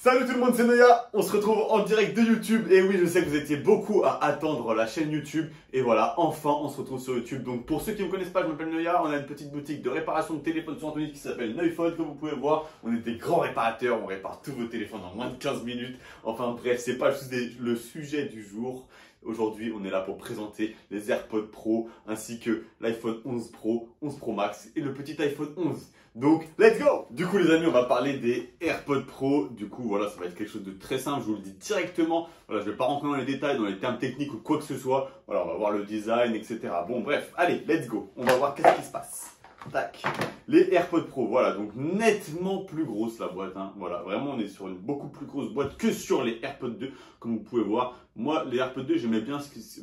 Salut tout le monde, c'est Noya, on se retrouve en direct de YouTube. Et oui, je sais que vous étiez beaucoup à attendre la chaîne YouTube. Et voilà, enfin on se retrouve sur YouTube. Donc pour ceux qui ne me connaissent pas, je m'appelle Noya. On a une petite boutique de réparation de téléphones sur Anthony qui s'appelle Neuphone. Comme vous pouvez voir, on est des grands réparateurs. On répare tous vos téléphones en moins de 15 minutes. Enfin bref, c'est pas le sujet du jour. Aujourd'hui, on est là pour présenter les AirPods Pro ainsi que l'iPhone 11 Pro, 11 Pro Max et le petit iPhone 11. Donc, let's go! Du coup, les amis, on va parler des AirPods Pro. Du coup, voilà, ça va être quelque chose de très simple. Je vous le dis directement. Voilà, je ne vais pas rentrer dans les détails, dans les termes techniques ou quoi que ce soit. Voilà, on va voir le design, etc. Bon, bref, allez, let's go. On va voir qu'est-ce qui se passe. Tac. Les AirPods Pro, voilà, donc nettement plus grosse la boîte, hein. Voilà, vraiment on est sur une beaucoup plus grosse boîte que sur les AirPods 2, comme vous pouvez voir. Moi, les AirPods 2, j'aimais bien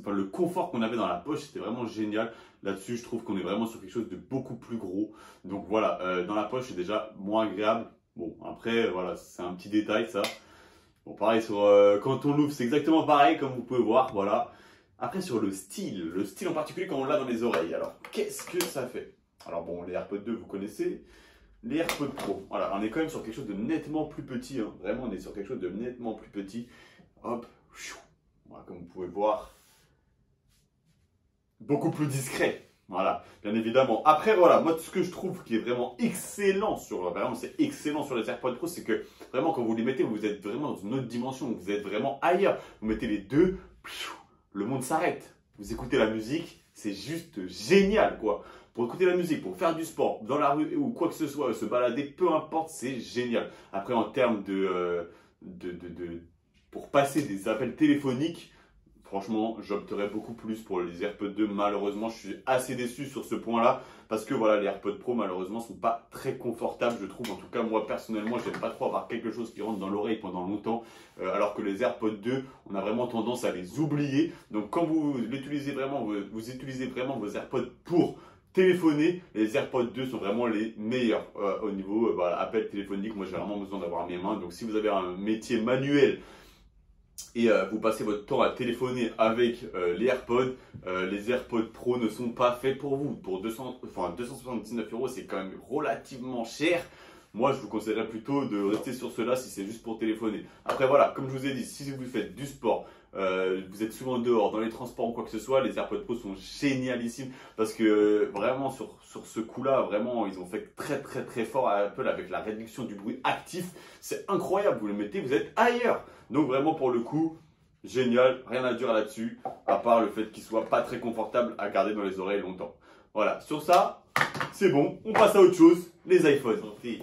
le confort qu'on avait dans la poche, c'était vraiment génial. Là-dessus, je trouve qu'on est vraiment sur quelque chose de beaucoup plus gros. Donc voilà, dans la poche, c'est déjà moins agréable. Bon, après, voilà, c'est un petit détail ça. Bon, pareil, quand on l'ouvre, c'est exactement pareil, comme vous pouvez voir, voilà. Après, sur le style en particulier quand on l'a dans les oreilles. Alors, qu'est-ce que ça fait? Alors bon, les AirPods 2, vous connaissez. Les AirPods Pro, voilà, on est quand même sur quelque chose de nettement plus petit. Hein. Vraiment, on est sur quelque chose de nettement plus petit. Hop, voilà, comme vous pouvez voir. Beaucoup plus discret. Voilà, bien évidemment. Après, voilà, moi, ce que je trouve qui est vraiment excellent vraiment, c'est excellent sur les AirPods Pro, c'est que vraiment, quand vous les mettez, vous êtes vraiment dans une autre dimension. Vous êtes vraiment ailleurs. Vous mettez les deux, le monde s'arrête. Vous écoutez la musique, c'est juste génial, quoi. Pour écouter la musique, pour faire du sport, dans la rue ou quoi que ce soit, se balader, peu importe, c'est génial. Après, en termes pour passer des appels téléphoniques, franchement, j'opterais beaucoup plus pour les AirPods 2. Malheureusement, je suis assez déçu sur ce point-là. Parce que voilà, les AirPods Pro, malheureusement, sont pas très confortables, je trouve. En tout cas, moi, personnellement, j'aime pas trop avoir quelque chose qui rentre dans l'oreille pendant longtemps. Alors que les AirPods 2, on a vraiment tendance à les oublier. Donc, quand vous utilisez vraiment, vous utilisez vraiment vos AirPods pour téléphoner, les AirPods 2 sont vraiment les meilleurs au niveau voilà, appel téléphonique. Moi, j'ai vraiment besoin d'avoir mes mains. Donc, si vous avez un métier manuel, et vous passez votre temps à téléphoner avec les AirPods Pro ne sont pas faits pour vous. Pour 279 €, c'est quand même relativement cher. Moi, je vous conseillerais plutôt de rester sur cela si c'est juste pour téléphoner. Après, voilà, comme je vous ai dit, si vous faites du sport, vous êtes souvent dehors, dans les transports ou quoi que ce soit, les AirPods Pro sont génialissimes parce que vraiment sur ce coup-là, vraiment, ils ont fait très très très fort à Apple avec la réduction du bruit actif. C'est incroyable, vous les mettez, vous êtes ailleurs. Donc vraiment pour le coup, génial, rien à dire là-dessus, à part le fait qu'ils soient pas très confortables à garder dans les oreilles longtemps. Voilà, sur ça, c'est bon, on passe à autre chose, les iPhones.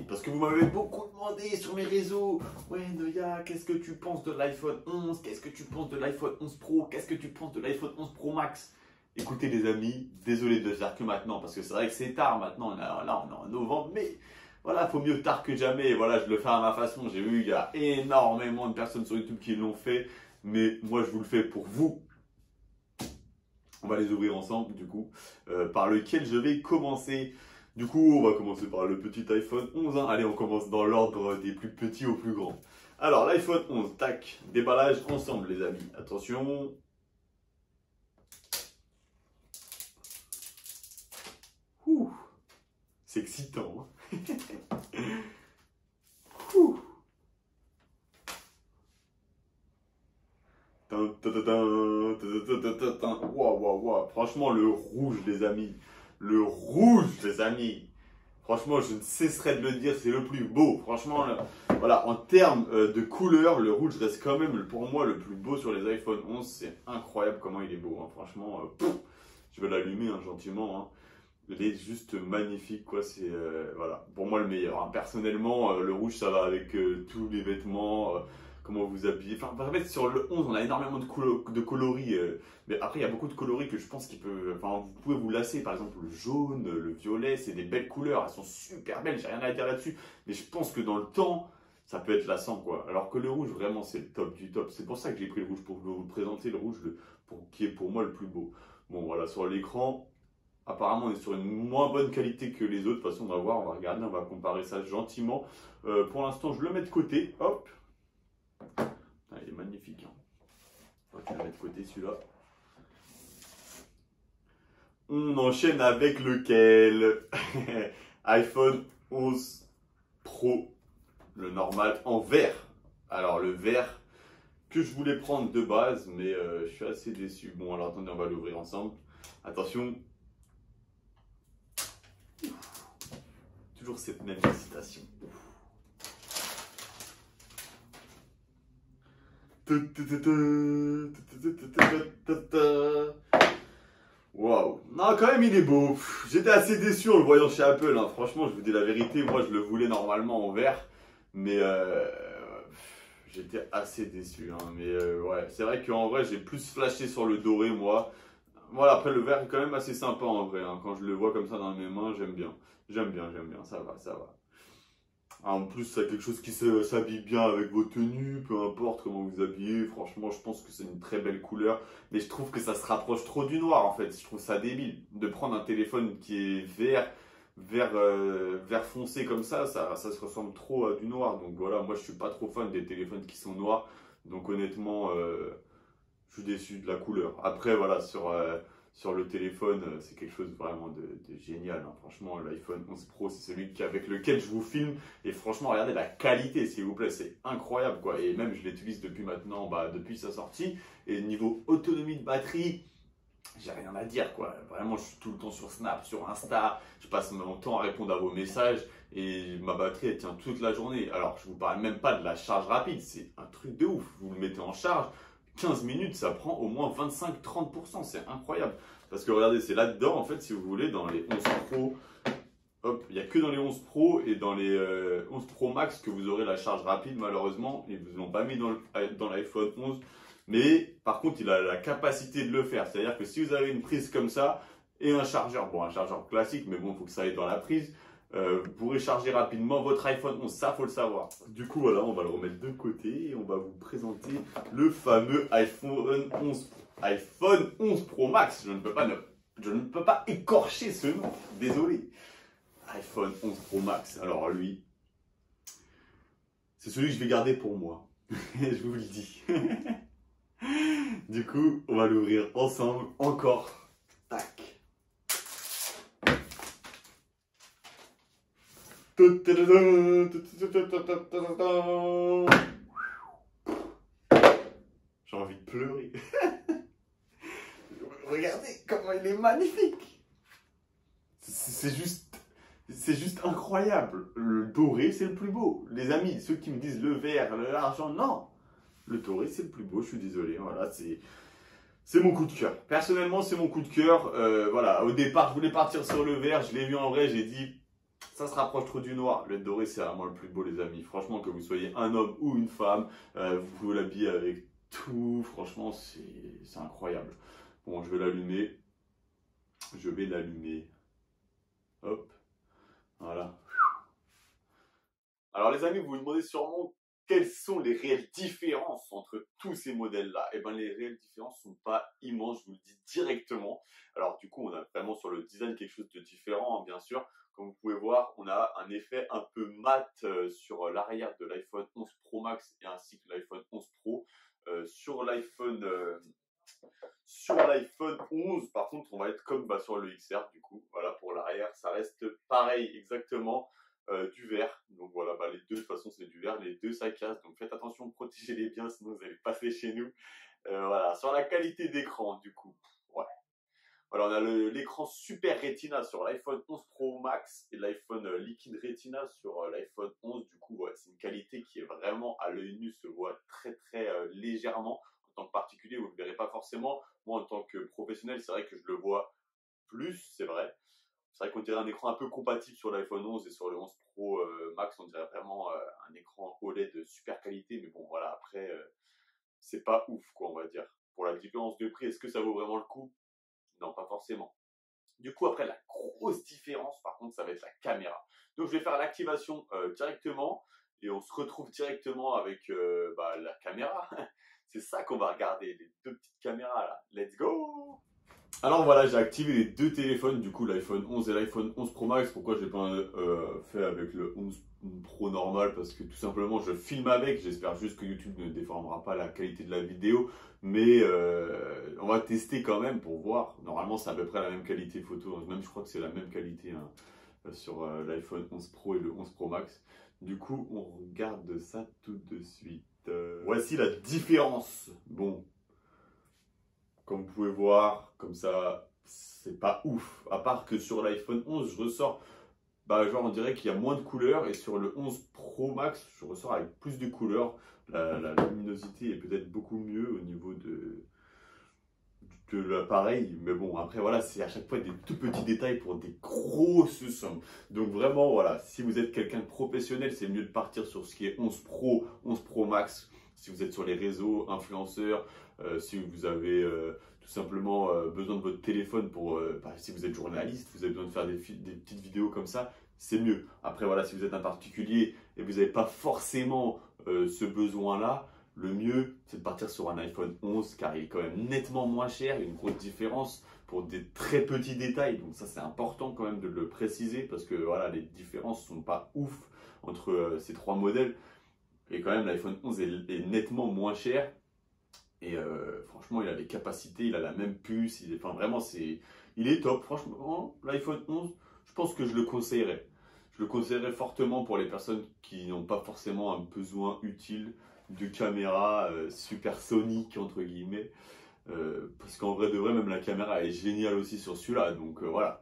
Parce que vous m'avez beaucoup demandé sur mes réseaux. Ouais Noya, qu'est-ce que tu penses de l'iPhone 11? Qu'est-ce que tu penses de l'iPhone 11 Pro? Qu'est-ce que tu penses de l'iPhone 11 Pro Max? Écoutez les amis, désolé de le faire que maintenant, parce que c'est vrai que c'est tard maintenant, là on est en novembre, mais voilà, faut mieux tard que jamais. Voilà, je le fais à ma façon. J'ai vu, il y a énormément de personnes sur YouTube qui l'ont fait, mais moi je vous le fais pour vous. On va les ouvrir ensemble, du coup, par lequel je vais commencer. Du coup, on va commencer par le petit iPhone 11. Hein. Allez, on commence dans l'ordre des plus petits au plus grand. Alors, l'iPhone 11, tac, déballage ensemble, les amis. Attention. Ouh, c'est excitant. Hein. Ouh. Waouh. Franchement, le rouge, les amis. Le rouge, les amis. Franchement, je ne cesserai de le dire, c'est le plus beau. Franchement, voilà, en termes de couleur, le rouge reste quand même pour moi le plus beau sur les iPhone 11. C'est incroyable comment il est beau. Hein. Franchement, je vais l'allumer hein, gentiment. Hein. Il est juste magnifique, quoi. C'est voilà, pour moi le meilleur. Hein. Personnellement, le rouge, ça va avec tous les vêtements. Comment vous habillez. Enfin, en fait, sur le 11, on a énormément de coloris. Mais après, il y a beaucoup de coloris que je pense qu'il peut. Enfin, vous pouvez vous lasser. Par exemple, le jaune, le violet, c'est des belles couleurs. Elles sont super belles. J'ai rien à dire là-dessus. Mais je pense que dans le temps, ça peut être lassant, quoi. Alors que le rouge, vraiment, c'est le top du top. C'est pour ça que j'ai pris le rouge pour vous présenter le rouge qui est pour moi le plus beau. Bon, voilà, sur l'écran. Apparemment, on est sur une moins bonne qualité que les autres. De toute façon, on va voir, on va regarder, on va comparer ça gentiment. Pour l'instant, je le mets de côté. Hop. Ah, il est magnifique. Hein. On va le mettre de côté celui-là. On enchaîne avec lequel? iPhone 11 Pro. Le normal en vert. Alors le vert que je voulais prendre de base, mais je suis assez déçu. Bon, alors attendez, on va l'ouvrir ensemble. Attention. Toujours cette même hésitation. Waouh. Non, quand même, il est beau. J'étais assez déçu en le voyant chez Apple, hein. Franchement, je vous dis la vérité, moi je le voulais normalement en vert, mais j'étais assez déçu, hein. Mais ouais, c'est vrai qu'en vrai, j'ai plus flashé sur le doré, moi. Voilà, après le vert est quand même assez sympa en vrai, hein. Quand je le vois comme ça dans mes mains, j'aime bien. J'aime bien, ça va, ça va. Ah, en plus, c'est quelque chose qui s'habille bien avec vos tenues, peu importe comment vous habillez. Franchement, je pense que c'est une très belle couleur. Mais je trouve que ça se rapproche trop du noir en fait. Je trouve ça débile. De prendre un téléphone qui est vert foncé comme ça se ressemble trop à du noir. Donc voilà, moi je suis pas trop fan des téléphones qui sont noirs. Donc honnêtement, je suis déçu de la couleur. Après, voilà, sur le téléphone, c'est quelque chose vraiment de génial, hein. Franchement, l'iPhone 11 Pro, c'est celui avec lequel je vous filme. Et franchement, regardez la qualité, s'il vous plaît, c'est incroyable, quoi. Et même, je l'utilise depuis maintenant, depuis sa sortie. Et niveau autonomie de batterie, j'ai rien à dire, quoi. Vraiment, je suis tout le temps sur Snap, sur Insta. Je passe mon temps à répondre à vos messages. Et ma batterie, elle tient toute la journée. Alors, je vous parle même pas de la charge rapide. C'est un truc de ouf. Vous le mettez en charge. 15 minutes, ça prend au moins 25-30%. C'est incroyable. Parce que regardez, c'est là-dedans, en fait, si vous voulez, dans les 11 Pro. Hop, il n'y a que dans les 11 Pro et dans les 11 Pro Max que vous aurez la charge rapide, malheureusement. Ils ne vous l'ont pas mis dans l'iPhone 11. Mais par contre, il a la capacité de le faire. C'est-à-dire que si vous avez une prise comme ça et un chargeur, bon, un chargeur classique, mais bon, il faut que ça aille dans la prise, vous pourrez charger rapidement votre iPhone 11. Ça, faut le savoir. Du coup, voilà, on va le remettre de côté et on va vous présenter le fameux iPhone 11, iPhone 11 Pro Max. Je ne peux pas écorcher ce nom. Désolé. iPhone 11 Pro Max. Alors lui, c'est celui que je vais garder pour moi. Je vous le dis. Du coup, on va l'ouvrir ensemble encore. Tac. J'ai envie de pleurer. Regardez comment il est magnifique. C'est juste incroyable. Le doré, c'est le plus beau. Les amis, ceux qui me disent le vert, l'argent, non. Le doré, c'est le plus beau, je suis désolé. Voilà, c'est mon coup de cœur. Personnellement, c'est mon coup de cœur. Voilà, au départ, je voulais partir sur le vert. Je l'ai vu en vrai, j'ai dit, ça se rapproche trop du noir. Le doré, c'est vraiment le plus beau, les amis. Franchement, que vous soyez un homme ou une femme, vous pouvez l'habiller avec tout. Franchement, c'est incroyable. Bon, je vais l'allumer. Je vais l'allumer. Hop, voilà. Alors les amis, vous vous demandez sûrement quelles sont les réelles différences entre tous ces modèles-là. Eh bien, les réelles différences ne sont pas immenses, je vous le dis directement. Alors du coup, on a vraiment sur le design quelque chose de différent, hein, bien sûr. Comme vous pouvez voir, on a un effet un peu mat sur l'arrière de l'iPhone 11 Pro Max et ainsi que l'iPhone 11 Pro. Sur l'iPhone 11, par contre, on va être comme sur le XR, du coup. Voilà, pour l'arrière, ça reste pareil, exactement. Du verre, donc voilà, les deux de toute façon c'est du verre, les deux ça casse, donc faites attention, protégez-les bien, sinon vous allez passer chez nous. Voilà, sur la qualité d'écran du coup, ouais. Voilà, on a l'écran Super Retina sur l'iPhone 11 Pro Max et l'iPhone Liquid Retina sur l'iPhone 11, du coup ouais, c'est une qualité qui est vraiment à l'œil nu, se voit très très légèrement. En tant que particulier, vous ne le verrez pas forcément. Moi en tant que professionnel, c'est vrai que je le vois plus, c'est vrai. C'est vrai qu'on dirait un écran un peu compatible sur l'iPhone 11 et sur le 11 Pro Max, on dirait vraiment un écran OLED de super qualité, mais bon voilà, après, c'est pas ouf quoi, on va dire. Pour la différence de prix, est-ce que ça vaut vraiment le coup? Non, pas forcément. Du coup, après, la grosse différence, par contre, ça va être la caméra. Donc, je vais faire l'activation directement et on se retrouve directement avec la caméra. C'est ça qu'on va regarder, les deux petites caméras là. Let's go! Alors voilà, j'ai activé les deux téléphones, du coup l'iPhone 11 et l'iPhone 11 Pro Max. Pourquoi je l'ai pas fait avec le 11 Pro normal? Parce que tout simplement je filme avec, j'espère juste que YouTube ne déformera pas la qualité de la vidéo. Mais on va tester quand même pour voir. Normalement c'est à peu près la même qualité photo, même je crois que c'est la même qualité hein, sur l'iPhone 11 Pro et le 11 Pro Max. Du coup on regarde ça tout de suite. voici la différence. Bon, comme vous pouvez voir, comme ça, c'est pas ouf. À part que sur l'iPhone 11, je ressors, genre on dirait qu'il y a moins de couleurs. Et sur le 11 Pro Max, je ressors avec plus de couleurs. La luminosité est peut-être beaucoup mieux au niveau de l'appareil. Mais bon, après voilà, c'est à chaque fois des tout petits détails pour des grosses sommes. Donc vraiment, voilà, si vous êtes quelqu'un de professionnel, c'est mieux de partir sur ce qui est 11 Pro, 11 Pro Max. Si vous êtes sur les réseaux, influenceurs, si vous avez tout simplement besoin de votre téléphone pour, si vous êtes journaliste, vous avez besoin de faire des petites vidéos comme ça, c'est mieux. Après voilà, si vous êtes un particulier et vous n'avez pas forcément ce besoin-là, le mieux, c'est de partir sur un iPhone 11 car il est quand même nettement moins cher. Il y a une grosse différence pour des très petits détails. Donc ça, c'est important quand même de le préciser parce que voilà, les différences ne sont pas ouf entre ces trois modèles. Et quand même, l'iPhone 11 est nettement moins cher. Et franchement, il a les capacités, il a la même puce. Enfin, vraiment, il est top. Franchement, l'iPhone 11, je pense que je le conseillerais. Je le conseillerais fortement pour les personnes qui n'ont pas forcément un besoin utile de caméra supersonique entre guillemets parce qu'en vrai de vrai même la caméra est géniale aussi sur celui-là, donc voilà,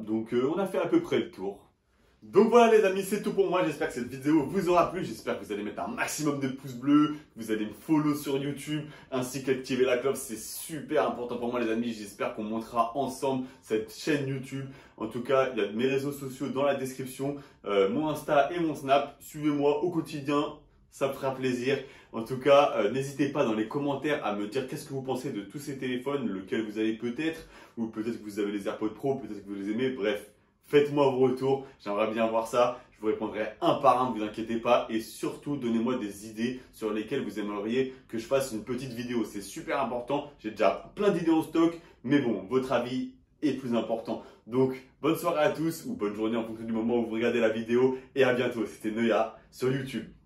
donc on a fait à peu près le tour. Donc voilà les amis, c'est tout pour moi. J'espère que cette vidéo vous aura plu. J'espère que vous allez mettre un maximum de pouces bleus, que vous allez me follow sur YouTube, ainsi qu'activer la cloche. C'est super important pour moi les amis. J'espère qu'on montera ensemble cette chaîne YouTube. En tout cas, il y a mes réseaux sociaux dans la description, mon Insta et mon Snap. Suivez-moi au quotidien, ça me fera plaisir. En tout cas, n'hésitez pas dans les commentaires à me dire qu'est-ce que vous pensez de tous ces téléphones, lequel vous avez peut-être, ou peut-être que vous avez les AirPods Pro, peut-être que vous les aimez, bref. Faites-moi vos retours, j'aimerais bien voir ça. Je vous répondrai un par un, ne vous inquiétez pas. Et surtout, donnez-moi des idées sur lesquelles vous aimeriez que je fasse une petite vidéo. C'est super important. J'ai déjà plein d'idées en stock. Mais bon, votre avis est plus important. Donc, bonne soirée à tous ou bonne journée en fonction du moment où vous regardez la vidéo. Et à bientôt. C'était Neuya sur YouTube.